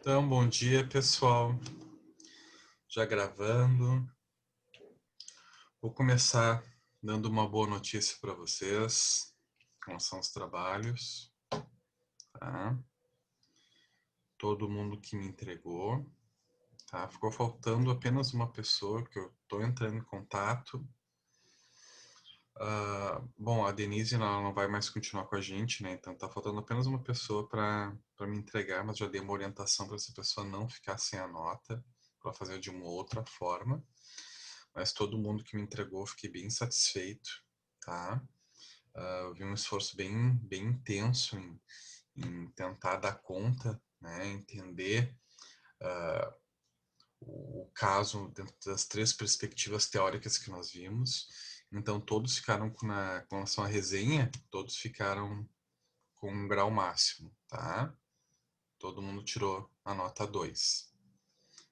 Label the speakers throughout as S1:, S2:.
S1: Então, bom dia, pessoal. Já gravando. Vou começar dando uma boa notícia para vocês com relação aos trabalhos, tá? Todo mundo que me entregou, tá? Ficou faltando apenas uma pessoa que eu estou entrando em contato. Bom, a Denise ela não vai mais continuar com a gente, né? Então tá faltando apenas uma pessoa para me entregar, mas já dei uma orientação para essa pessoa não ficar sem a nota, para fazer de uma outra forma. Mas todo mundo que me entregou, fiquei bem satisfeito, tá? Eu vi um esforço bem intenso em tentar dar conta, né? Entender o caso dentro das três perspectivas teóricas que nós vimos. Então todos ficaram com relação à resenha, todos ficaram com um grau máximo, tá? Todo mundo tirou a nota 2.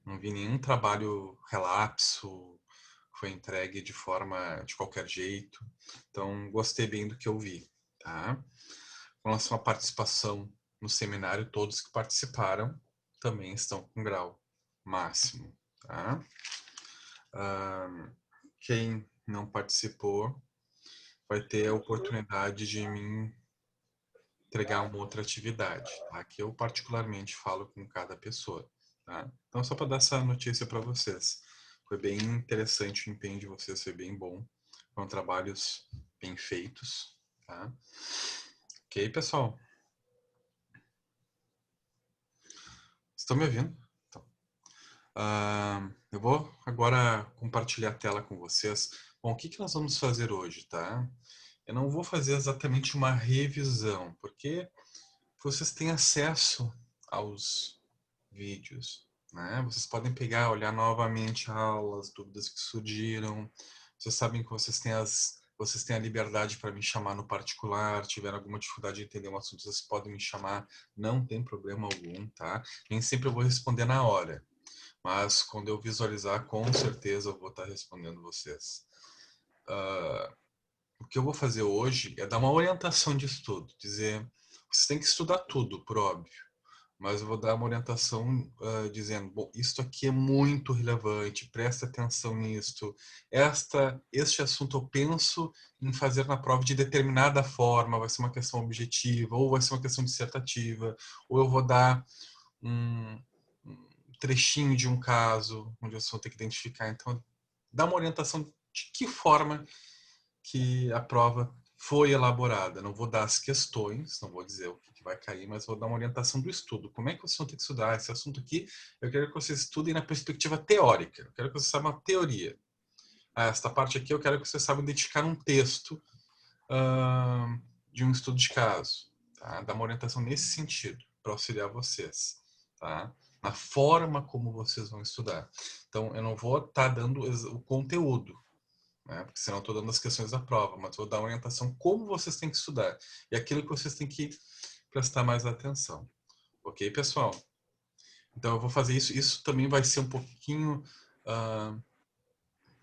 S1: Não vi nenhum trabalho relapso, foi entregue de qualquer jeito. Então, gostei bem do que eu vi, tá? Com relação à participação no seminário, todos que participaram também estão com grau máximo, tá? Quem não participou vai ter a oportunidade de me entregar uma outra atividade, tá? Que eu particularmente falo com cada pessoa, tá? Então, só para dar essa notícia para vocês. Foi bem interessante o empenho de vocês, foi bem bom. Foram trabalhos bem feitos, tá? Ok, pessoal? Estão me ouvindo? Então, eu vou agora compartilhar a tela com vocês. Bom, o que nós vamos fazer hoje, tá? Eu não vou fazer exatamente uma revisão, porque vocês têm acesso aos vídeos, né? Vocês podem pegar, olhar novamente a aula, as dúvidas que surgiram. Vocês sabem que vocês têm a liberdade para me chamar no particular. Tiver alguma dificuldade de entender um assunto, vocês podem me chamar, não tem problema algum, tá? Nem sempre eu vou responder na hora, mas quando eu visualizar, com certeza eu vou estar respondendo vocês. O que eu vou fazer hoje é dar uma orientação de estudo, dizer, vocês têm que estudar tudo, por óbvio, mas eu vou dar uma orientação dizendo, bom, isto aqui é muito relevante, presta atenção nisto, este assunto eu penso em fazer na prova de determinada forma, vai ser uma questão objetiva, ou vai ser uma questão dissertativa, ou eu vou dar um trechinho de um caso, onde eu só tenho que identificar, então, dá uma orientação de que forma que a prova foi elaborada. Não vou dar as questões, não vou dizer o que vai cair, mas vou dar uma orientação do estudo. Como é que vocês vão ter que estudar esse assunto aqui? Eu quero que vocês estudem na perspectiva teórica. Eu quero que vocês saibam a teoria. Esta parte aqui eu quero que vocês saibam identificar um texto de um estudo de caso. Tá? Dar uma orientação nesse sentido, para auxiliar vocês. Tá? Na forma como vocês vão estudar. Então, eu não vou estar dando o conteúdo, né? Porque senão eu estou dando as questões da prova, mas vou dar uma orientação como vocês têm que estudar e aquilo que vocês têm que prestar mais atenção. Ok, pessoal? Então eu vou fazer isso. Isso também vai ser um pouquinho, uh,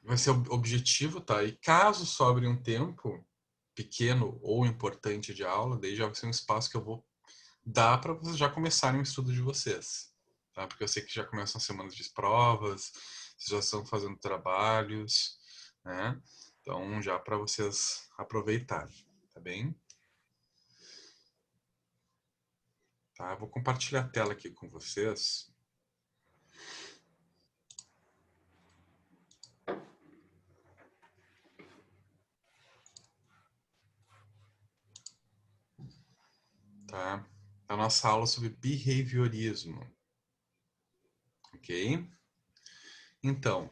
S1: vai ser objetivo, tá? E caso sobre um tempo pequeno ou importante de aula, daí já vai ser um espaço que eu vou dar para vocês já começarem o estudo de vocês, tá? Porque eu sei que já começam as semanas de provas, vocês já estão fazendo trabalhos, né? Então, já para vocês aproveitarem, tá bem? Tá, vou compartilhar a tela aqui com vocês. Tá? A nossa aula sobre behaviorismo, ok? Então,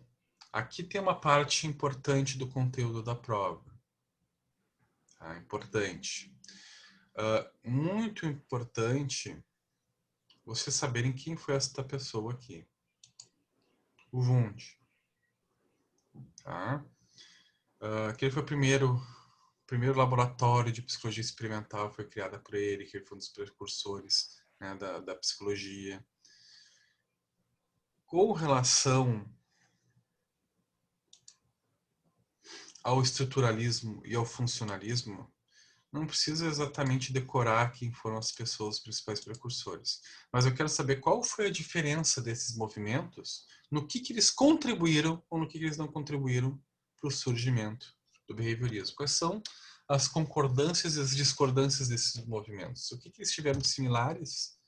S1: aqui tem uma parte importante do conteúdo da prova, tá? Importante. Muito importante vocês saberem quem foi esta pessoa aqui. O Wundt, tá? Aquele foi o primeiro laboratório de psicologia experimental, foi criado por ele, que ele foi um dos precursores, né, da psicologia. Com relação ao estruturalismo e ao funcionalismo, não precisa exatamente decorar quem foram as pessoas, os principais precursores. Mas eu quero saber qual foi a diferença desses movimentos, no que eles contribuíram ou no que eles não contribuíram para o surgimento do behaviorismo. Quais são as concordâncias e as discordâncias desses movimentos? O que eles tiveram de similares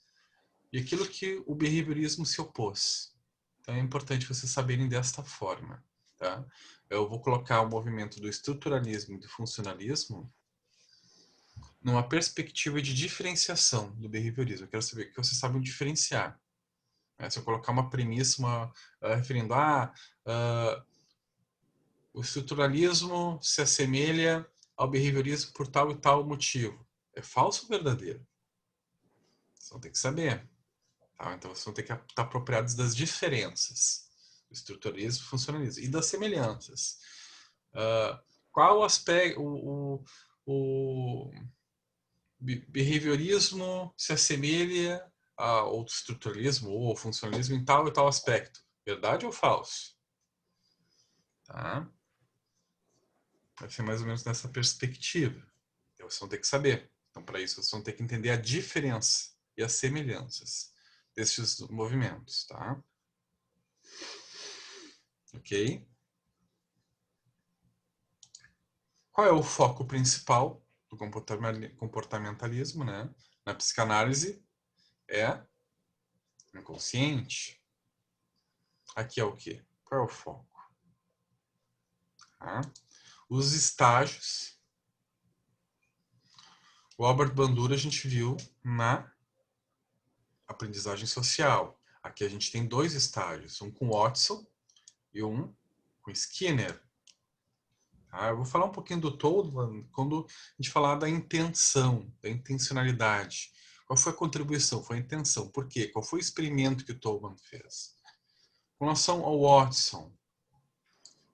S1: e aquilo que o behaviorismo se opôs. Então é importante vocês saberem desta forma. Tá? Eu vou colocar o movimento do estruturalismo e do funcionalismo numa perspectiva de diferenciação do behaviorismo. Eu quero saber que vocês sabem diferenciar. Se eu colocar uma premissa, referindo o estruturalismo se assemelha ao behaviorismo por tal e tal motivo. É falso ou verdadeiro? Vocês vão ter que saber. Tá? Então vocês vão ter que estar apropriados das diferenças do estruturalismo e funcionalismo e das semelhanças. Qual aspecto o behaviorismo se assemelha ao estruturalismo ou ao funcionalismo em tal e tal aspecto? Verdade ou falso? Tá? Vai ser mais ou menos nessa perspectiva. Então, vocês vão ter que saber. Então, para isso, vocês vão ter que entender a diferença e as semelhanças desses movimentos, tá? Ok? Qual é o foco principal do comportamentalismo, né? Na psicanálise é inconsciente. Aqui é o quê? Qual é o foco? Tá? Os estágios. O Albert Bandura a gente viu na aprendizagem social. Aqui a gente tem dois estágios, um com Watson e um com Skinner. Tá? Eu vou falar um pouquinho do Toldman quando a gente falar da intenção, da intencionalidade. Qual foi a contribuição? Foi a intenção. Por quê? Qual foi o experimento que o Toldman fez? Com relação ao Watson,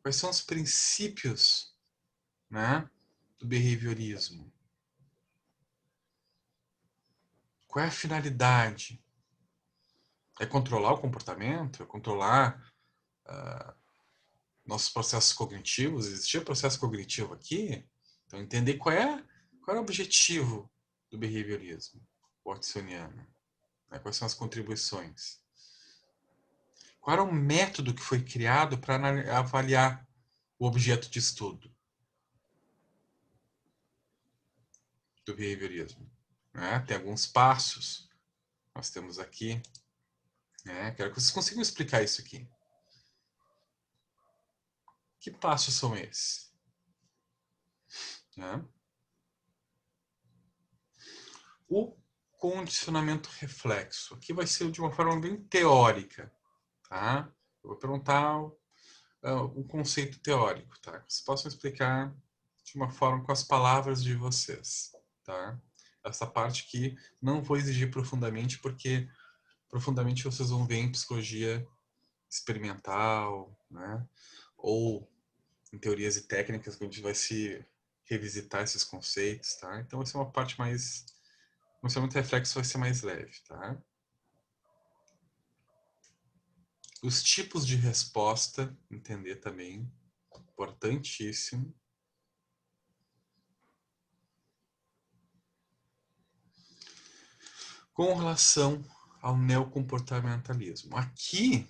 S1: quais são os princípios, né, do behaviorismo? Qual é a finalidade? É controlar o comportamento? É controlar nossos processos cognitivos? Existia processo cognitivo aqui? Então, entender qual é o objetivo do behaviorismo watsoniano. Né? Quais são as contribuições? Qual era o método que foi criado para avaliar o objeto de estudo do behaviorismo? Né? Tem alguns passos. Nós temos aqui. Né? Quero que vocês consigam explicar isso aqui. Que passos são esses? Né? O condicionamento reflexo. Aqui vai ser de uma forma bem teórica. Tá? Eu vou perguntar um conceito teórico. Tá? Que vocês possam explicar de uma forma com as palavras de vocês. Tá? Essa parte aqui não vou exigir profundamente, porque profundamente vocês vão ver em psicologia experimental, né? Ou em teorias e técnicas que a gente vai se revisitar esses conceitos, tá? Então vai ser uma parte mais... O condicionamento reflexo vai ser mais leve, tá? Os tipos de resposta, entender também, importantíssimo. Com relação ao neocomportamentalismo. Aqui,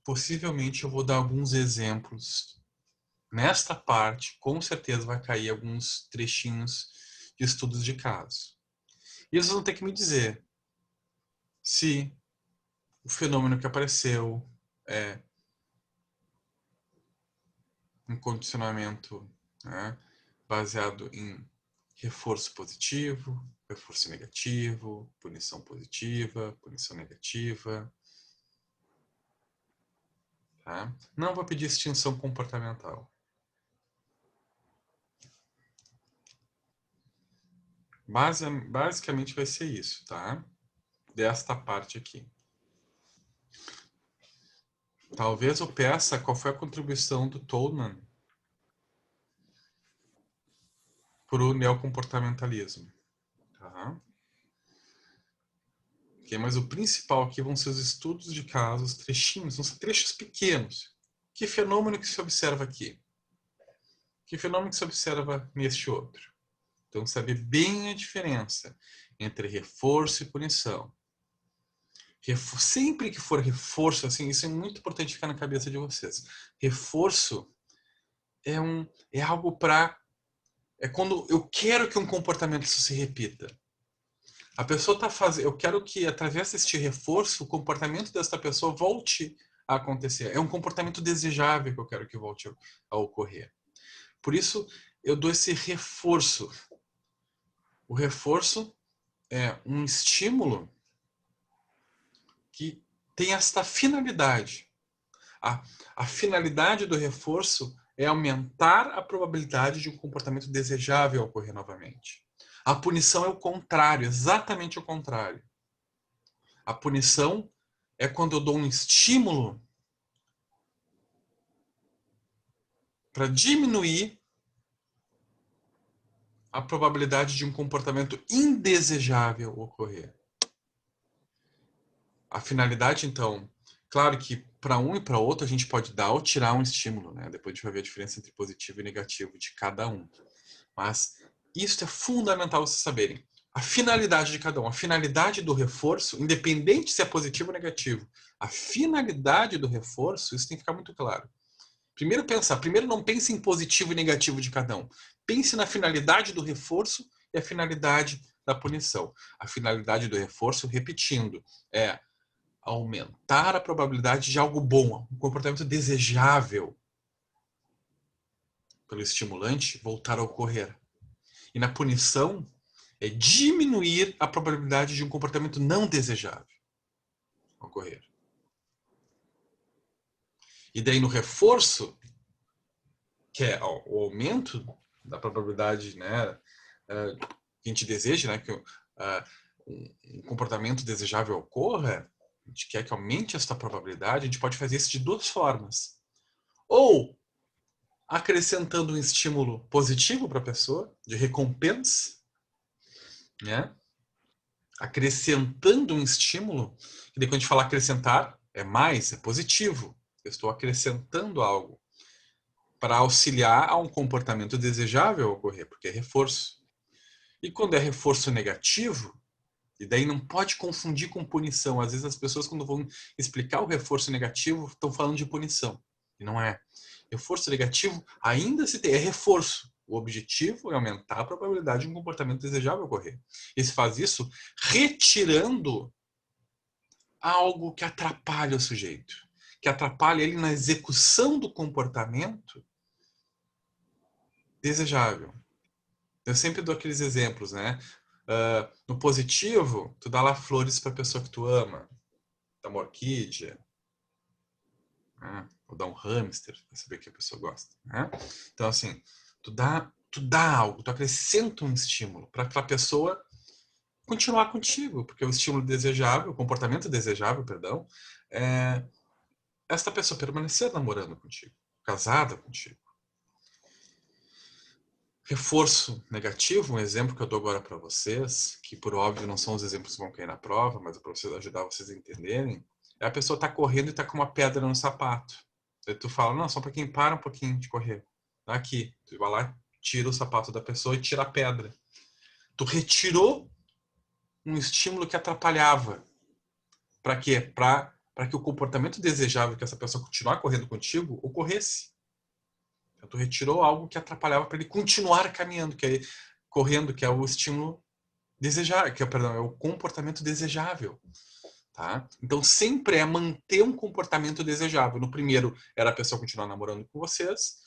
S1: possivelmente, eu vou dar alguns exemplos. Nesta parte, com certeza vai cair alguns trechinhos de estudos de caso. E vocês vão ter que me dizer se o fenômeno que apareceu é um condicionamento, né, baseado em reforço positivo, reforço negativo, punição positiva, punição negativa. Tá? Não vou pedir extinção comportamental. Basicamente vai ser isso, tá? Desta parte aqui. Talvez eu peça qual foi a contribuição do Toldman para o neocomportamentalismo. Tá? Okay, mas o principal aqui vão ser os estudos de casos, trechinhos, vão ser trechos pequenos. Que fenômeno que se observa aqui? Que fenômeno que se observa neste outro? Então, saber bem a diferença entre reforço e punição. Sempre que for reforço, assim, isso é muito importante ficar na cabeça de vocês. Reforço é algo para... É quando eu quero que um comportamento se repita. A pessoa está fazendo... Eu quero que, através deste reforço, o comportamento desta pessoa volte a acontecer. É um comportamento desejável que eu quero que volte a ocorrer. Por isso, eu dou esse reforço. O reforço é um estímulo que tem esta finalidade. A finalidade do reforço é aumentar a probabilidade de um comportamento desejável ocorrer novamente. A punição é o contrário, exatamente o contrário. A punição é quando eu dou um estímulo para diminuir a probabilidade de um comportamento indesejável ocorrer. A finalidade, então, claro que para um e para outro a gente pode dar ou tirar um estímulo, né? Depois a gente vai ver a diferença entre positivo e negativo de cada um. Mas isso é fundamental vocês saberem. A finalidade de cada um, a finalidade do reforço, independente se é positivo ou negativo, a finalidade do reforço, isso tem que ficar muito claro. Primeiro não pense em positivo e negativo de cada um. Pense na finalidade do reforço e a finalidade da punição. A finalidade do reforço, repetindo, é aumentar a probabilidade de algo bom, um comportamento desejável pelo estimulante voltar a ocorrer. E na punição é diminuir a probabilidade de um comportamento não desejável ocorrer. E daí no reforço, que é o aumento da probabilidade, né, que a gente deseja, né, que um comportamento desejável ocorra, a gente quer que aumente essa probabilidade, a gente pode fazer isso de duas formas. Ou acrescentando um estímulo positivo para a pessoa, de recompensa, né? Acrescentando um estímulo, que daí quando a gente fala acrescentar, é mais, é positivo. Eu estou acrescentando algo para auxiliar a um comportamento desejável ocorrer, porque é reforço. E quando é reforço negativo, e daí não pode confundir com punição. Às vezes as pessoas, quando vão explicar o reforço negativo, estão falando de punição. E não é. Reforço negativo ainda se tem, é reforço. O objetivo é aumentar a probabilidade de um comportamento desejável ocorrer. E se faz isso retirando algo que atrapalha o sujeito, que atrapalha ele na execução do comportamento desejável. Eu sempre dou aqueles exemplos, né? No positivo, tu dá lá flores para a pessoa que tu ama, dá uma orquídea, né? Ou dá um hamster, para saber que a pessoa gosta. Né? Então, assim, tu dá algo, tu acrescenta um estímulo para a pessoa continuar contigo, porque o estímulo desejável, o comportamento desejável, perdão, é esta pessoa permanecer namorando contigo, casada contigo. Reforço negativo, um exemplo que eu dou agora para vocês, que por óbvio não são os exemplos que vão cair na prova, mas é para ajudar vocês a entenderem, é a pessoa tá correndo e tá com uma pedra no sapato. Aí tu fala, não, só para quem para um pouquinho de correr. Aqui, tu vai lá, tira o sapato da pessoa e tira a pedra. Tu retirou um estímulo que atrapalhava. Para quê? Para que o comportamento desejável que essa pessoa continuar correndo contigo ocorresse. Então, tu retirou algo que atrapalhava para ele continuar caminhando, correndo, que é o estímulo desejável, é o comportamento desejável. Tá? Então sempre é manter um comportamento desejável. No primeiro era a pessoa continuar namorando com vocês,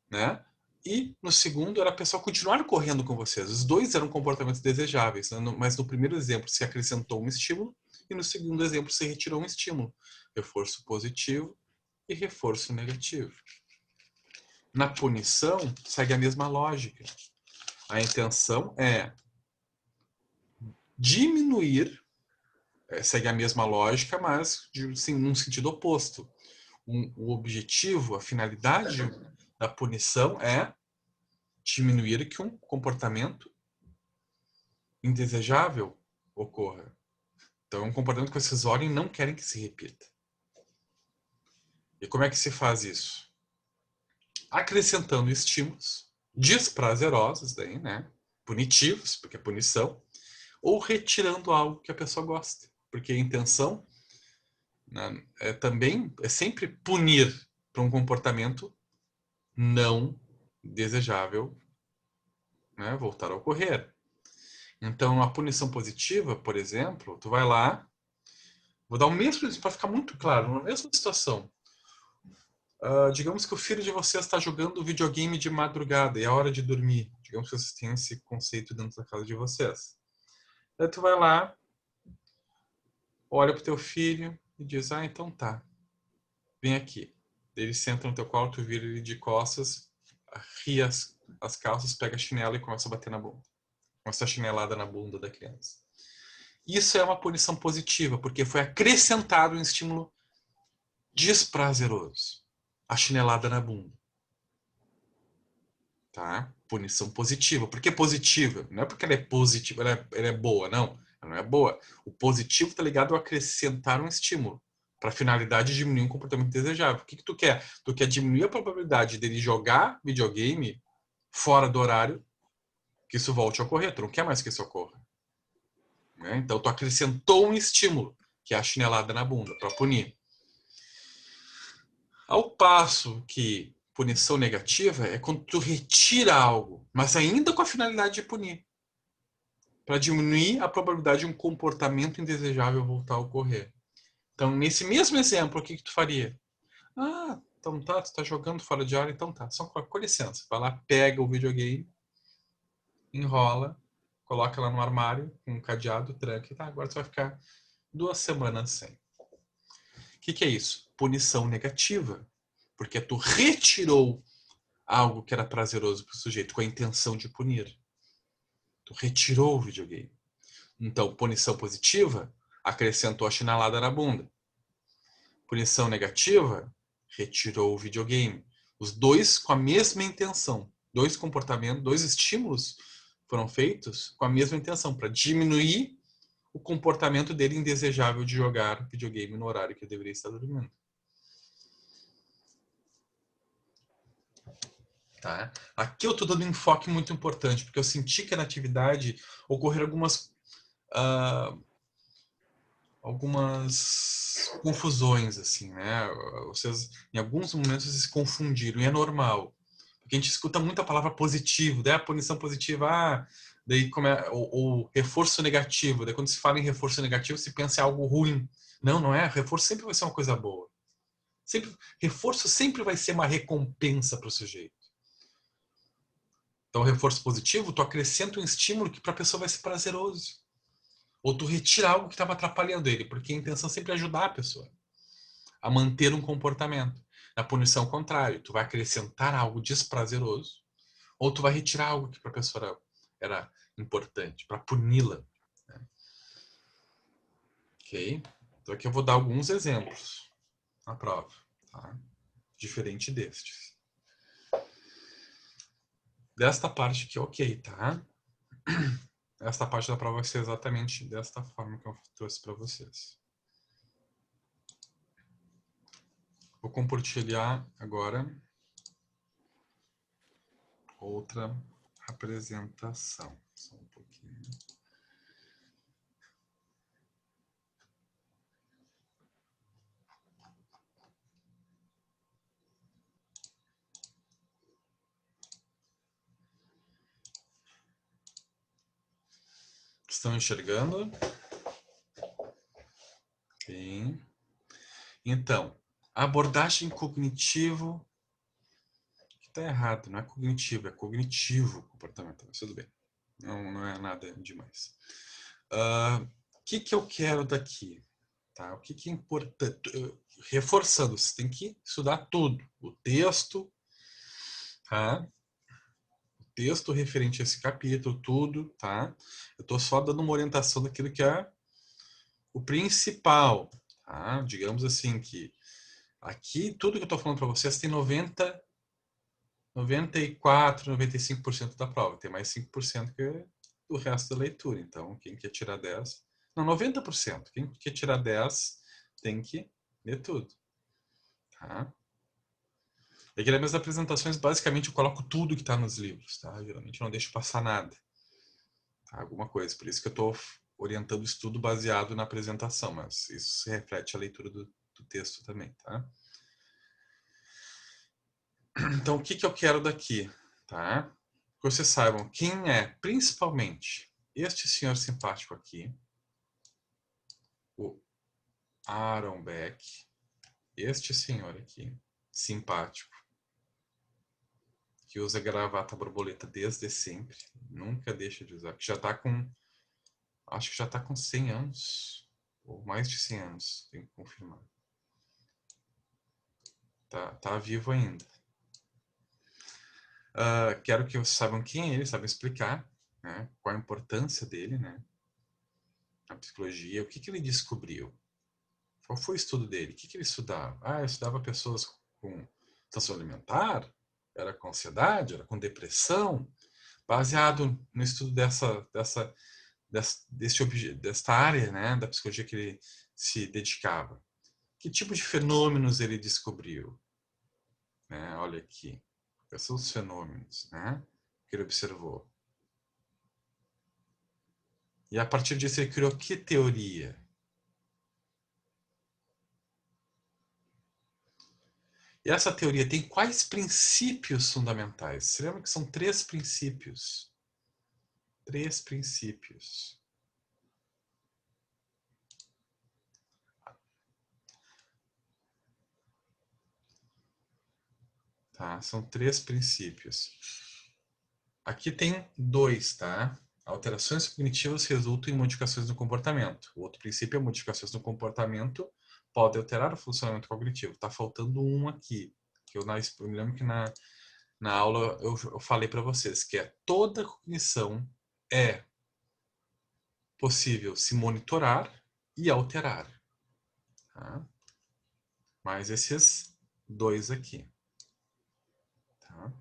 S1: né? E no segundo era a pessoa continuar correndo com vocês. Os dois eram comportamentos desejáveis, né? Mas no primeiro exemplo se acrescentou um estímulo e no segundo exemplo se retirou um estímulo. Reforço positivo e reforço negativo. Na punição segue a mesma lógica. A intenção é diminuir, segue a mesma lógica, mas num sentido oposto. O objetivo, a finalidade da punição é diminuir que um comportamento indesejável ocorra. Então, é um comportamento que vocês olhem e não querem que se repita. E como é que se faz isso? Acrescentando estímulos desprazerosos, daí, né? punitivos, porque é punição, ou retirando algo que a pessoa gosta. Porque a intenção, né, também é sempre punir para um comportamento não desejável, né, voltar a ocorrer. Então, a punição positiva, por exemplo, tu vai lá, vou dar o mesmo exemplo para ficar muito claro, na mesma situação. Digamos que o filho de vocês está jogando videogame de madrugada e é hora de dormir. Digamos que vocês têm esse conceito dentro da casa de vocês. Aí tu vai lá, olha pro teu filho e diz, então tá, vem aqui. Ele senta no teu colo, tu vira ele de costas, ria as calças, pega a chinela e começa a bater na bunda. Começa a chinelada na bunda da criança. Isso é uma punição positiva, porque foi acrescentado um estímulo desprazeroso. A chinelada na bunda. Tá? Punição positiva. Por que positiva? Não é porque ela é positiva, ela é boa, não. Ela não é boa. O positivo está ligado a acrescentar um estímulo para a finalidade de diminuir um comportamento desejável. O que tu quer? Tu quer diminuir a probabilidade dele jogar videogame fora do horário que isso volte a ocorrer. Tu não quer mais que isso ocorra. Né? Então tu acrescentou um estímulo, que é a chinelada na bunda, para punir. Ao passo que punição negativa é quando tu retira algo, mas ainda com a finalidade de punir, para diminuir a probabilidade de um comportamento indesejável voltar a ocorrer. Então, nesse mesmo exemplo, o que tu faria? Então tá, tu tá jogando fora de hora, então tá. Só com licença. Vai lá, pega o videogame, enrola, coloca lá no armário, com um cadeado, tranca, tá? Agora tu vai ficar 2 semanas sem. O que é isso? Punição negativa. Porque tu retirou algo que era prazeroso para o sujeito com a intenção de punir. Tu retirou o videogame. Então, punição positiva, acrescentou a chinelada na bunda. Punição negativa, retirou o videogame. Os dois com a mesma intenção. Dois comportamentos, dois estímulos foram feitos com a mesma intenção, para diminuir o comportamento dele indesejável de jogar videogame no horário que ele deveria estar dormindo. Tá? Aqui eu estou dando um enfoque muito importante, porque eu senti que na atividade ocorreram algumas confusões, assim, né? Vocês, em alguns momentos, se confundiram, e é normal. Porque a gente escuta muito a palavra positivo, daí a punição positiva, daí ou reforço negativo, daí quando se fala em reforço negativo, se pensa em algo ruim. Não, não é. Reforço sempre vai ser uma coisa boa. Reforço sempre vai ser uma recompensa para o sujeito. Então, reforço positivo, tu acrescenta um estímulo que para a pessoa vai ser prazeroso. Ou tu retira algo que estava atrapalhando ele, porque a intenção sempre é ajudar a pessoa a manter um comportamento. Na punição contrário, tu vai acrescentar algo desprazeroso, ou tu vai retirar algo que para a pessoa era importante, para puni-la. Né? Ok? Então aqui eu vou dar alguns exemplos na prova, tá? Diferente destes. Desta parte aqui, ok, tá? Esta parte da prova vai ser exatamente desta forma que eu trouxe para vocês. Vou compartilhar agora outra apresentação. Só um pouquinho. Estão enxergando? Sim. Então, a abordagem cognitivo está errado, não é cognitivo, é cognitivo comportamental. Mas tudo bem, não é nada demais. O que eu quero daqui? Tá? O que é importante? Reforçando, você tem que estudar tudo. O texto, tá? O texto referente a esse capítulo, tudo, tá? Eu estou só dando uma orientação daquilo que é o principal, tá? Digamos assim que aqui, tudo que eu estou falando para vocês tem 94, 95% da prova. Tem mais 5% que é o resto da leitura. Então, quem quer tirar 10... Não, 90%. Quem quer tirar 10 tem que ler tudo. Tá? E aqui nas minhas apresentações, basicamente, eu coloco tudo que está nos livros. Tá? Geralmente eu não deixo passar nada. Tá? Alguma coisa. Por isso que eu estou orientando o estudo baseado na apresentação, mas isso se reflete a leitura do texto também, tá? Então, o que eu quero daqui, tá? Que vocês saibam quem é, principalmente, este senhor simpático aqui, o Aaron Beck, este senhor aqui, simpático, que usa gravata borboleta desde sempre, nunca deixa de usar, que já está com, acho que já está com 100 anos, ou mais de 100 anos, tenho que confirmar. Tá vivo ainda. Quero que vocês saibam quem é ele, saibam explicar, né, qual a importância dele, né, na psicologia, o que ele descobriu. Qual foi o estudo dele? O que ele estudava? Ele estudava pessoas com transtorno alimentar, era com ansiedade, era com depressão, baseado no estudo desta área, né, da psicologia que ele se dedicava. Que tipo de fenômenos ele descobriu? Né, olha aqui, quais são os fenômenos, né, que ele observou. E a partir disso ele criou que teoria? E essa teoria tem quais princípios fundamentais? Você lembra que são 3 princípios? 3 princípios. Tá? São 3 princípios. Aqui tem 2, tá? Alterações cognitivas resultam em modificações no comportamento. O outro princípio é modificações no comportamento podem alterar o funcionamento cognitivo. Tá faltando um aqui, que eu me lembro que na aula eu falei para vocês, que é toda cognição é possível se monitorar e alterar. Tá? Mais esses 2 aqui. Tá?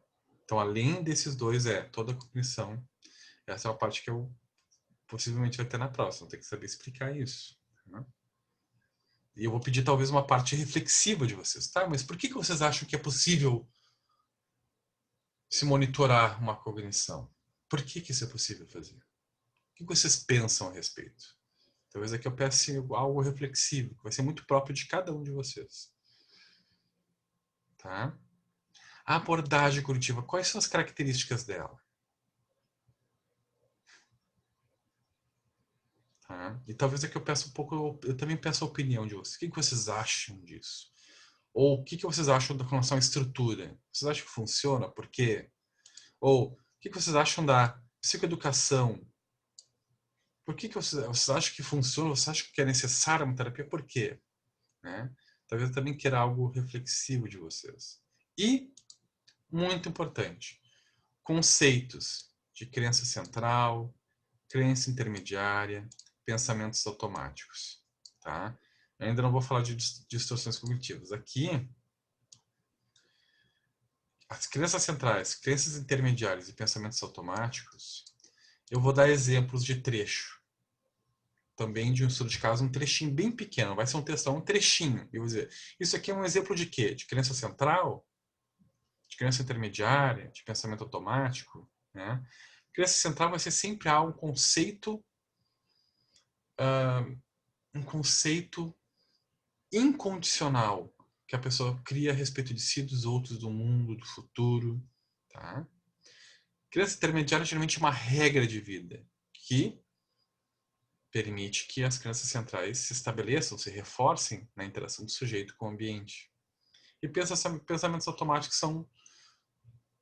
S1: Então, além desses 2, toda a cognição. Essa é a parte que eu possivelmente vai ter na próxima. Tem que saber explicar isso. Tá? E eu vou pedir talvez uma parte reflexiva de vocês. Tá, mas por que vocês acham que é possível se monitorar uma cognição? Por que isso é possível fazer? O que vocês pensam a respeito? Talvez aqui eu peça algo reflexivo, que vai ser muito próprio de cada um de vocês. Tá? A abordagem cognitiva, quais são as características dela? Tá? E talvez aqui eu peça um pouco, eu também peço a opinião de vocês. O que vocês acham disso? Ou o que vocês acham da relação à estrutura? Vocês acham que funciona? Por quê? Ou o que vocês acham da psicoeducação? Por que vocês acham que funciona? Vocês acham que é necessária uma terapia? Por quê? Né? Talvez eu também queira algo reflexivo de vocês. E, muito importante, conceitos de crença central, crença intermediária, pensamentos automáticos. Tá? Eu ainda não vou falar de distorções cognitivas. Aqui, as crenças centrais, crenças intermediárias e pensamentos automáticos, eu vou dar exemplos de trecho. Também de um estudo de caso, um trechinho bem pequeno. Vai ser um textão, um trechinho. Eu vou dizer, isso aqui é um exemplo de quê? De crença central? De crença intermediária? De pensamento automático? Né? Crença central vai ser sempre um conceito incondicional que a pessoa cria a respeito de si, dos outros, do mundo, do futuro. Tá? Crença intermediária é geralmente uma regra de vida que permite que as crenças centrais se estabeleçam, se reforcem na interação do sujeito com o ambiente. E pensamentos automáticos são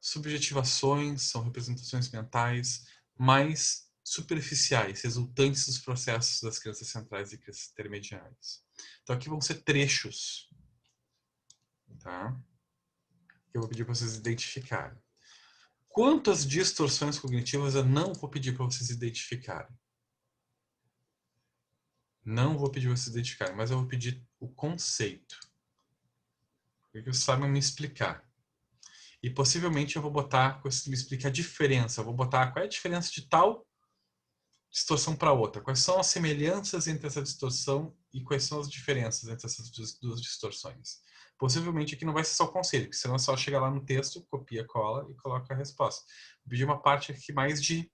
S1: subjetivações, são representações mentais mais superficiais, resultantes dos processos das crenças centrais e crenças intermediárias. Então aqui vão ser trechos, tá? Que eu vou pedir para vocês identificarem. Quantas distorções cognitivas eu não vou pedir para vocês identificarem? Não vou pedir para vocês identificarem, mas eu vou pedir o conceito. Porque vocês sabem me explicar. E possivelmente eu vou botar, me explicar a diferença. Eu vou botar qual é a diferença de tal distorção para outra. Quais são as semelhanças entre essa distorção e quais são as diferenças entre essas duas distorções. Possivelmente aqui não vai ser só o conceito, porque senão é só chegar lá no texto, copia, cola e coloca a resposta. Vou pedir uma parte aqui mais de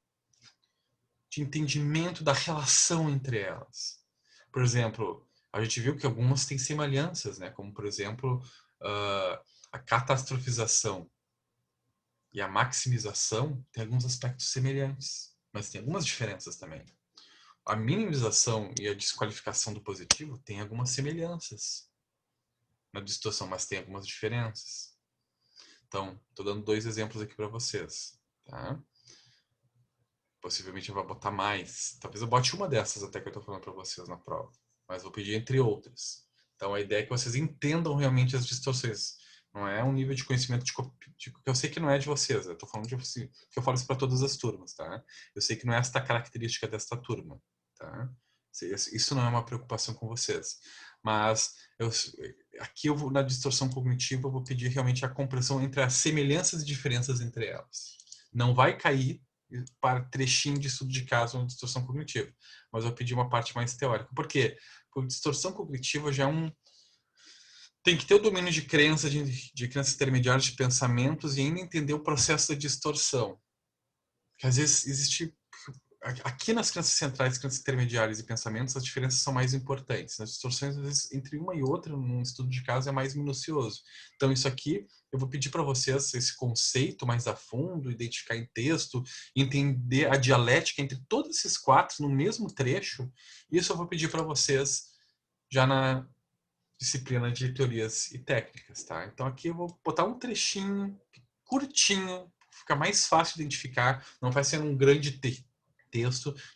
S1: de entendimento da relação entre elas. Por exemplo, a gente viu que algumas têm semelhanças, né? Como, por exemplo, a catastrofização e a maximização têm alguns aspectos semelhantes, mas tem algumas diferenças também. A minimização e a desqualificação do positivo têm algumas semelhanças na distorção, mas tem algumas diferenças. Então, estou dando 2 exemplos aqui para vocês. Tá? Possivelmente eu vou botar mais. Talvez eu bote uma dessas até que eu estou falando para vocês na prova. Mas vou pedir entre outras. Então, a ideia é que vocês entendam realmente as distorções. Não é um nível de conhecimento que eu sei que não é de vocês. Eu estou falando que eu falo isso para todas as turmas. Tá? Eu sei que não é esta característica desta turma. Tá? Isso não é uma preocupação com vocês. Mas aqui na distorção cognitiva eu vou pedir realmente a compreensão entre as semelhanças e diferenças entre elas. Não vai cair para trechinho de estudo de caso na distorção cognitiva, mas eu pedi uma parte mais teórica. Por quê? Porque distorção cognitiva já é tem que ter o domínio de crença, de crenças intermediárias, de pensamentos e ainda entender o processo da distorção. Porque às vezes existe aqui nas crenças centrais, crenças intermediárias e pensamentos, as diferenças são mais importantes. Nas distorções, às vezes, entre uma e outra, num estudo de caso, é mais minucioso. Então, isso aqui, eu vou pedir para vocês esse conceito mais a fundo, identificar em texto, entender a dialética entre todos esses 4 no mesmo trecho. Isso eu vou pedir para vocês já na disciplina de teorias e técnicas, tá? Então, aqui eu vou botar um trechinho curtinho, fica mais fácil de identificar, não vai ser um grande texto.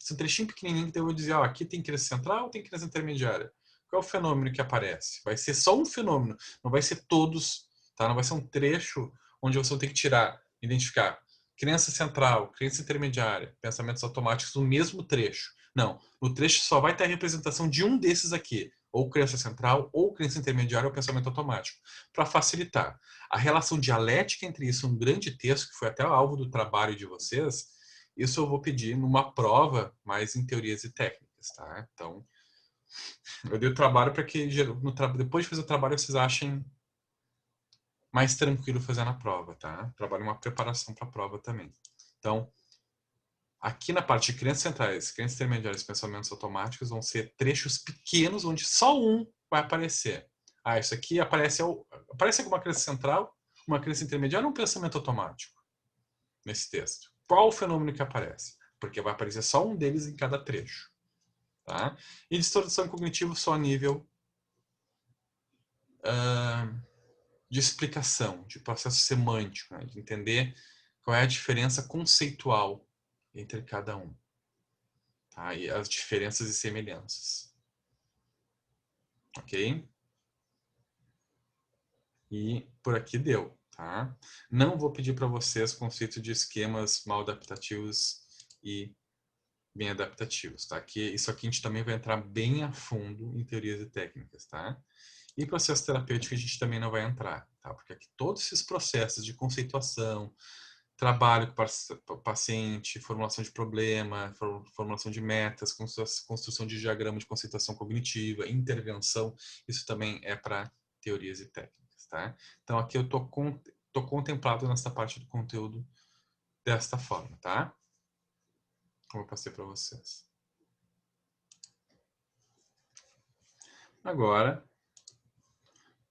S1: Esse um trechinho pequenininho que eu vou dizer, ó, aqui tem crença central, tem crença intermediária. Qual é o fenômeno que aparece? Vai ser só um fenômeno, não vai ser todos, tá? Não vai ser um trecho onde você tem que tirar, identificar crença central, crença intermediária, pensamentos automáticos no mesmo trecho. Não, no trecho só vai ter a representação de um desses aqui, ou crença central, ou crença intermediária, ou pensamento automático, para facilitar. A relação dialética entre isso, um grande texto, que foi até o alvo do trabalho de vocês, isso eu vou pedir numa prova, mais em teorias e técnicas, tá? Então, eu dei o trabalho para que depois de fazer o trabalho vocês achem mais tranquilo fazer na prova, tá? Trabalho uma preparação para a prova também. Então, aqui na parte de crenças centrais, crenças intermediárias e pensamentos automáticos vão ser trechos pequenos onde só um vai aparecer. Ah, isso aqui aparece alguma crença central, uma crença intermediária ou um pensamento automático nesse texto. Qual o fenômeno que aparece? Porque vai aparecer só um deles em cada trecho. Tá? E distorção cognitiva só a nível de explicação, de processo semântico, né? De entender qual é a diferença conceitual entre cada um. Tá? E as diferenças e semelhanças. Ok? E por aqui deu. Tá? Não vou pedir para vocês conceito de esquemas mal adaptativos e bem adaptativos, tá? Isso aqui a gente também vai entrar bem a fundo em teorias e técnicas, tá? E processo terapêutico a gente também não vai entrar, tá? Porque aqui todos esses processos de conceituação, trabalho com o paciente, formulação de problema, formulação de metas, construção de diagrama de conceituação cognitiva, intervenção, isso também é para teorias e técnicas, tá? Então aqui eu tô contemplado nessa parte do conteúdo desta forma, tá? Como eu passei para vocês. Agora,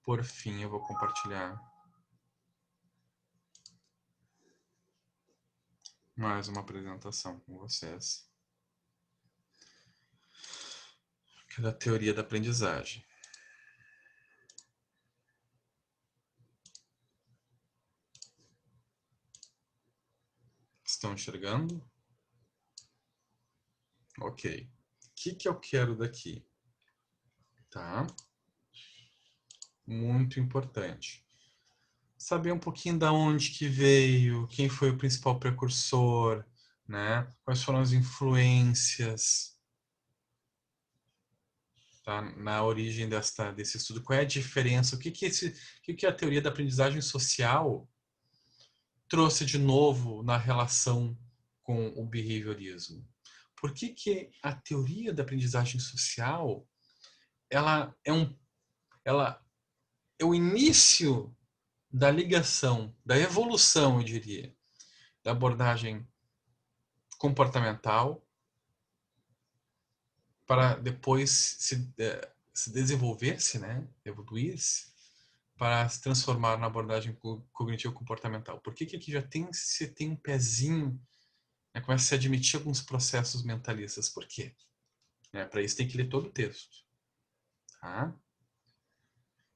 S1: por fim, eu vou compartilhar mais uma apresentação com vocês, que é da teoria da aprendizagem. Estão enxergando? Ok. O que eu quero daqui? Tá? Muito importante. Saber um pouquinho da onde que veio, quem foi o principal precursor, né? Quais foram as influências, tá? Na origem desse estudo. Qual é a diferença? O que a teoria da aprendizagem social trouxe de novo na relação com o behaviorismo? Por que a teoria da aprendizagem social ela é o início da ligação, da evolução, eu diria, da abordagem comportamental para depois se desenvolver-se, né? Evoluir-se, para se transformar na abordagem cognitivo-comportamental. Por que que aqui já se tem um pezinho, né? Começa a se admitir alguns processos mentalistas? Por quê? Para isso tem que ler todo o texto. Tá?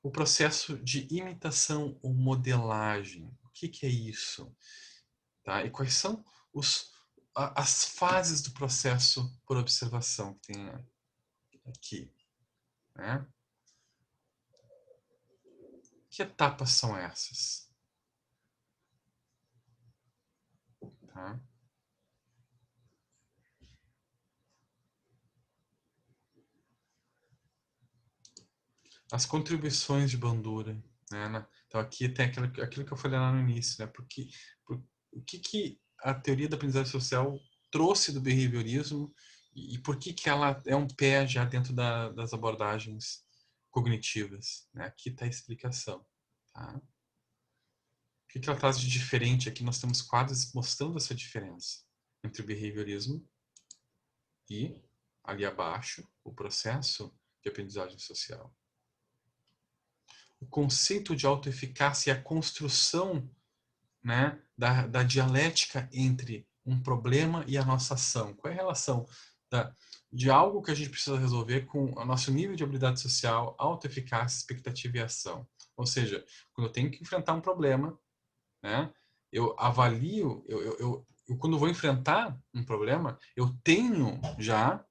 S1: O processo de imitação ou modelagem. O que que é isso? Tá? E quais são as fases do processo por observação que tem aqui? Né? Que etapas são essas? Tá? As contribuições de Bandura. Né? Então aqui tem aquilo que eu falei lá no início. Né? O que a teoria da aprendizagem social trouxe do behaviorismo e por que que ela é um pé já dentro das abordagens cognitivas. Né? Aqui está a explicação. Tá? O que ela traz de diferente aqui? Nós temos quadros mostrando essa diferença entre o behaviorismo e, ali abaixo, o processo de aprendizagem social. O conceito de autoeficácia e a construção, né, da dialética entre um problema e a nossa ação. Qual é a relação de algo que a gente precisa resolver com o nosso nível de habilidade social, autoeficácia, expectativa e ação? Ou seja, quando eu tenho que enfrentar um problema, né, eu avalio, quando vou enfrentar um problema, eu tenho já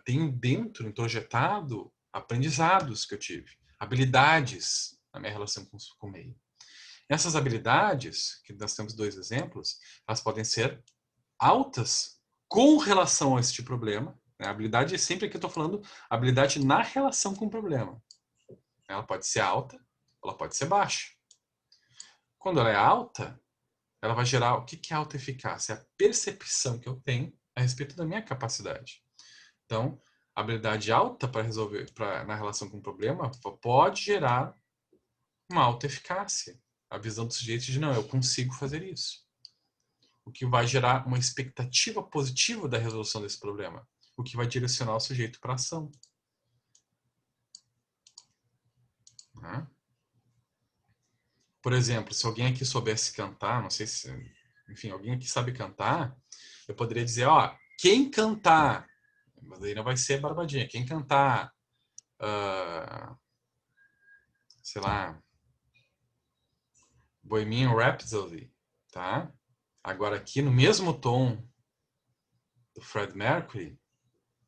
S1: tenho dentro, introjetado, aprendizados que eu tive, habilidades na minha relação com o meio. Essas habilidades, que nós temos dois exemplos, elas podem ser altas com relação a este problema. Né? A habilidade, sempre que eu estou falando, habilidade na relação com o problema. Ela pode ser alta, ela pode ser baixa. Quando ela é alta, ela vai gerar o que é autoeficácia? É a percepção que eu tenho a respeito da minha capacidade. Então, a habilidade alta para resolver, na relação com o problema, pode gerar uma autoeficácia. A visão do sujeito de, não, eu consigo fazer isso. O que vai gerar uma expectativa positiva da resolução desse problema. O que vai direcionar o sujeito para a ação. Né? Por exemplo, se alguém aqui soubesse cantar, não sei se... Enfim, alguém aqui sabe cantar, eu poderia dizer, ó, quem cantar... Mas aí não vai ser barbadinha. Quem cantar... sei lá... Bohemian Rhapsody, tá? Agora aqui no mesmo tom do Fred Mercury,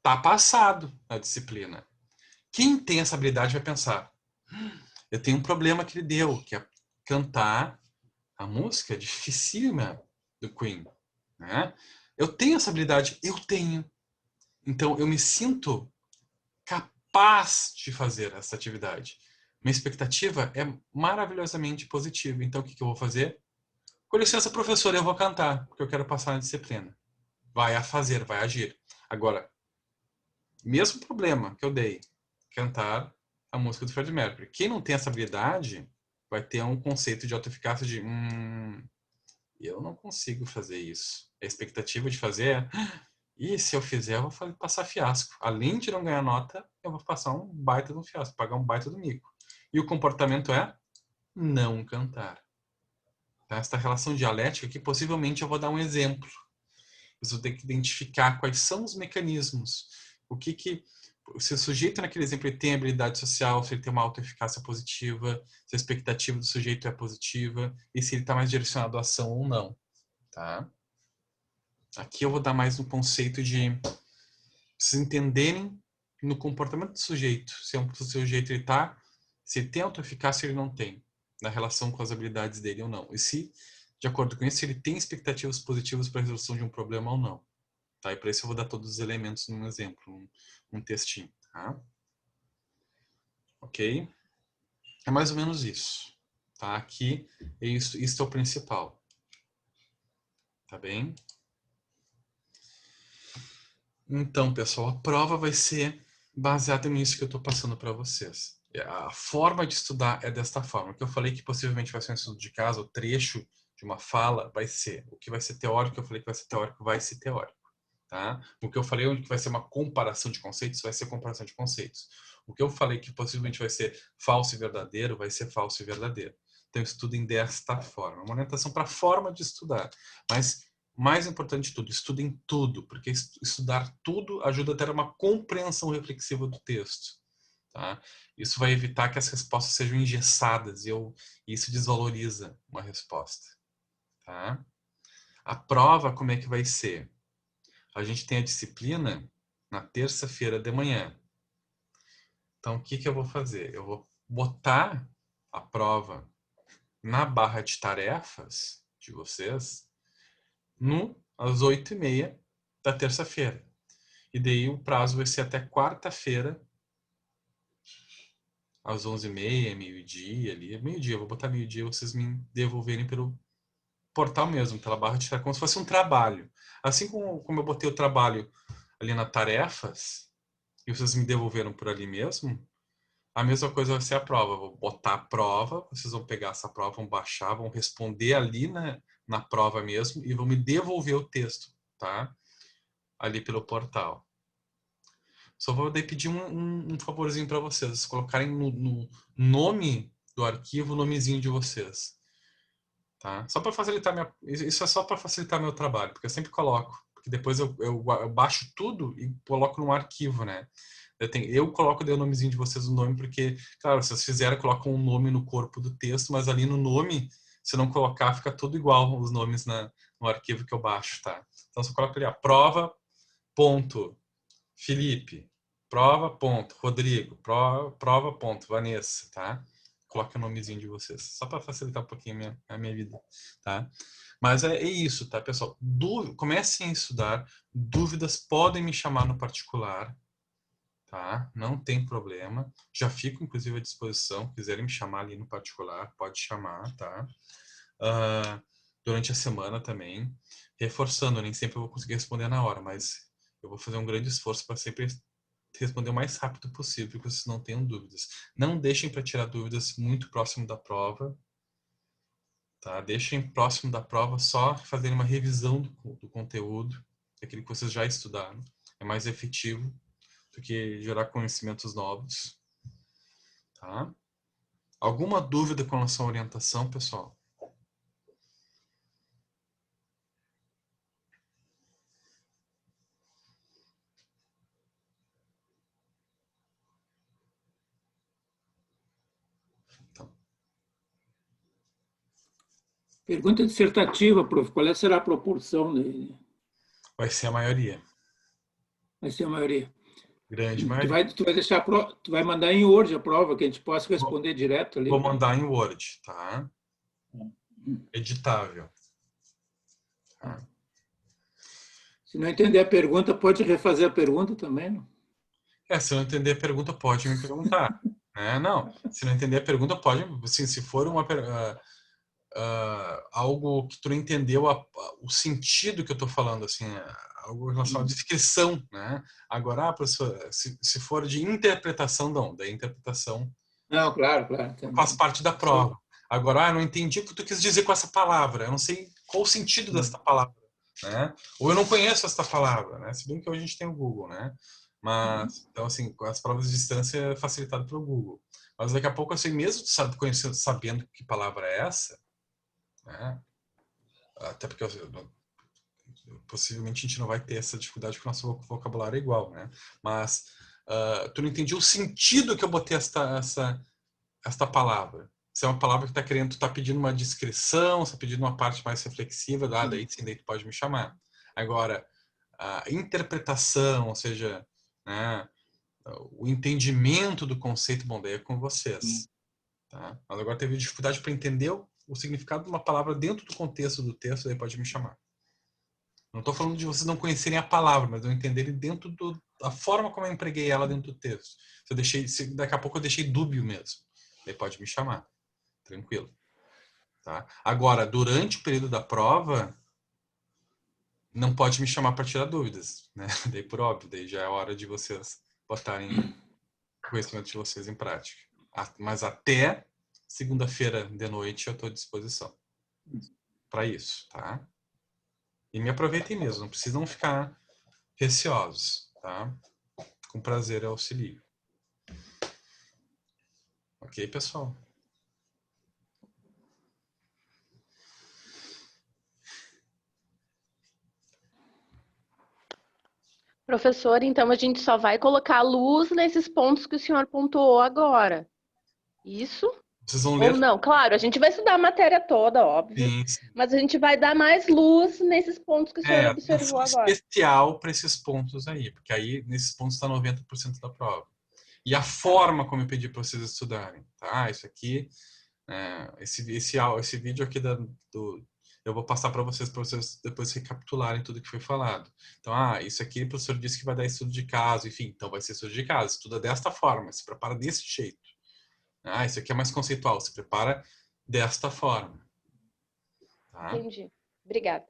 S1: tá passado na disciplina. Quem tem essa habilidade vai pensar, eu tenho um problema que ele deu, que é cantar a música dificílima do Queen, né? Eu tenho essa habilidade, eu tenho. Então eu me sinto capaz de fazer essa atividade. Minha expectativa é maravilhosamente positiva. Então o que eu vou fazer? Com licença, professor, eu vou cantar, porque eu quero passar na disciplina. Vai a fazer, vai agir. Agora, mesmo problema que eu dei, cantar a música do Freddie Mercury. Quem não tem essa habilidade vai ter um conceito de autoeficácia de eu não consigo fazer isso. A expectativa de fazer e se eu fizer, eu vou passar fiasco. Além de não ganhar nota, eu vou passar um baita do fiasco, pagar um baita do mico. E o comportamento é não cantar. Tá? Essa relação dialética aqui, possivelmente eu vou dar um exemplo. Você tem que identificar quais são os mecanismos. Se o sujeito naquele exemplo ele tem habilidade social, se ele tem uma autoeficácia positiva, se a expectativa do sujeito é positiva e se ele está mais direcionado à ação ou não. Tá? Aqui eu vou dar mais um conceito de vocês entenderem no comportamento do sujeito, se o sujeito ele tá, se ele tem autoeficácia ou ele não tem, na relação com as habilidades dele ou não. E se, de acordo com isso, ele tem expectativas positivas para a resolução de um problema ou não. Tá? E para isso eu vou dar todos os elementos num exemplo, um textinho. Tá? Ok? É mais ou menos isso. Tá? Aqui, isso é o principal. Tá bem? Então, pessoal, a prova vai ser baseada nisso que eu estou passando para vocês. A forma de estudar é desta forma. O que eu falei que possivelmente vai ser um estudo de caso, o trecho de uma fala vai ser. O que vai ser teórico, eu falei que vai ser teórico, vai ser teórico. Tá? O que eu falei onde que vai ser uma comparação de conceitos, vai ser comparação de conceitos. O que eu falei que possivelmente vai ser falso e verdadeiro, vai ser falso e verdadeiro. Então, estudem desta forma. Uma orientação para a forma de estudar. Mas, mais importante de tudo, estudem tudo, porque estudar tudo ajuda a ter uma compreensão reflexiva do texto. Tá? Isso vai evitar que as respostas sejam engessadas e isso desvaloriza uma resposta. Tá? A prova, como é que vai ser? A gente tem a disciplina na terça-feira de manhã. Então, o que eu vou fazer? Eu vou botar a prova na barra de tarefas de vocês às 8h30 da terça-feira. E daí o prazo vai ser até quarta-feira, às 11h30, meio-dia ali. Meio-dia, eu vou botar meio-dia vocês me devolverem pelo portal mesmo, pela barra de tarefas, como se fosse um trabalho. Assim como eu botei o trabalho ali na tarefas, e vocês me devolveram por ali mesmo, a mesma coisa vai ser a prova. Eu vou botar a prova, vocês vão pegar essa prova, vão baixar, vão responder ali na prova mesmo e vão me devolver o texto, tá? Ali pelo portal. Só vou daí pedir um favorzinho para vocês, colocarem no nome do arquivo o nomezinho de vocês, tá? Só para facilitar isso é só para facilitar meu trabalho, porque eu sempre coloco, porque depois eu baixo tudo e coloco num arquivo, né? Eu coloco o nomezinho de vocês o nome, porque, claro, vocês fizeram, colocam um nome no corpo do texto, mas ali no nome, se não colocar, fica tudo igual os nomes no arquivo que eu baixo, tá? Então, só coloca ali, prova, ponto, Felipe, prova, ponto, Rodrigo, prova, ponto, Vanessa, tá? Coloca o nomezinho de vocês, só para facilitar um pouquinho a minha vida, tá? Mas é isso, tá, pessoal? Comecem a estudar, dúvidas podem me chamar no particular, tá? Não tem problema. Já fico, inclusive, à disposição. Se quiserem me chamar ali no particular, pode chamar, tá? Durante a semana também. Reforçando, nem sempre eu vou conseguir responder na hora, mas eu vou fazer um grande esforço para sempre responder o mais rápido possível, que vocês não tenham dúvidas. Não deixem para tirar dúvidas muito próximo da prova, tá? Deixem próximo da prova só fazerem uma revisão do conteúdo, aquele que vocês já estudaram. É mais efetivo do que gerar conhecimentos novos, tá? Alguma dúvida com relação à orientação, pessoal? Então,
S2: Pergunta dissertativa, prof. Qual será a proporção?
S1: vai ser a maioria.
S2: Vai ser a maioria.
S1: Grande
S2: Tu
S1: maioria.
S2: vai, tu vai deixar tu vai mandar em Word a prova, que a gente possa responder direto ali.
S1: Vou mandar em Word, tá? Editável. Tá?
S2: Se não entender a pergunta, pode refazer a pergunta também, não?
S1: Se não entender a pergunta, pode me perguntar. Né? Não, se não entender a pergunta, pode, assim, se for algo que tu não entendeu o sentido que eu estou falando, assim, algo em relação à descrição, né? Agora, professor, se for de interpretação, não, da interpretação
S2: Não, claro, claro.
S1: faz parte da prova. Agora, não entendi o que tu quis dizer com essa palavra, eu não sei qual o sentido dessa palavra, né? Ou eu não conheço essa palavra, né? Se bem que hoje a gente tem o Google, né? Mas, então, assim, com as provas de distância é facilitado pelo Google. Mas daqui a pouco, assim, mesmo sabendo que palavra é essa, né? Até porque possivelmente a gente não vai ter essa dificuldade porque o nosso vocabulário é igual, né? Mas tu não entendi o sentido que eu botei esta palavra. Se é uma palavra que está querendo, tu está pedindo uma descrição, está pedindo uma parte mais reflexiva, daí sim, daí tu pode me chamar. Agora, a interpretação, ou seja, né, o entendimento do conceito, bom, daí é com vocês. Tá? Mas agora teve dificuldade para entender o significado de uma palavra dentro do contexto do texto, daí pode me chamar. Não estou falando de vocês não conhecerem a palavra, mas não entenderem dentro da forma como eu empreguei ela dentro do texto. Daqui a pouco eu deixei dúbio mesmo. Daí pode me chamar. Tranquilo. Tá? Agora, durante o período da prova, não pode me chamar para tirar dúvidas. Né? Daí por óbvio, daí já é hora de vocês botarem o conhecimento de vocês em prática. Mas até segunda-feira de noite eu estou à disposição para isso. Tá? E me aproveitem mesmo, não precisam ficar receosos, tá? Com prazer eu auxilio. Ok, pessoal?
S3: Professor, então a gente só vai colocar luz nesses pontos que o senhor pontuou agora. Isso?
S1: Vocês vão
S3: Ou
S1: ler.
S3: não? Claro, a gente vai estudar a matéria toda, óbvio,
S1: Sim, sim.
S3: mas a gente vai dar mais luz nesses pontos que o senhor observou
S1: Atenção
S3: agora.
S1: especial para esses pontos aí, porque aí nesses pontos está 90% da prova. E a forma como eu pedi para vocês estudarem, tá? Isso aqui, esse vídeo aqui eu vou passar para vocês depois recapitularem tudo que foi falado. Então, isso aqui o professor disse que vai dar estudo de caso, enfim, então vai ser estudo de caso. Estuda desta forma, se prepara desse jeito. Isso aqui é mais conceitual, se prepara desta forma. Tá?
S3: Entendi. Obrigada.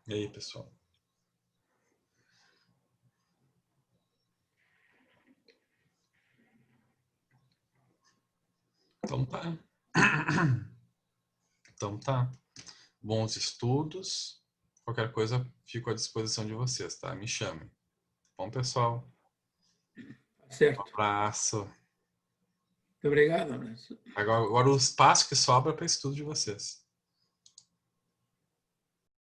S1: E aí, pessoal? Então tá. Então tá. Bons estudos. Qualquer coisa, fico à disposição de vocês, tá? Me chamem. Bom, pessoal.
S2: Certo.
S1: Um abraço.
S2: Muito obrigado, Ana.
S1: Agora o espaço que sobra é para estudo de vocês.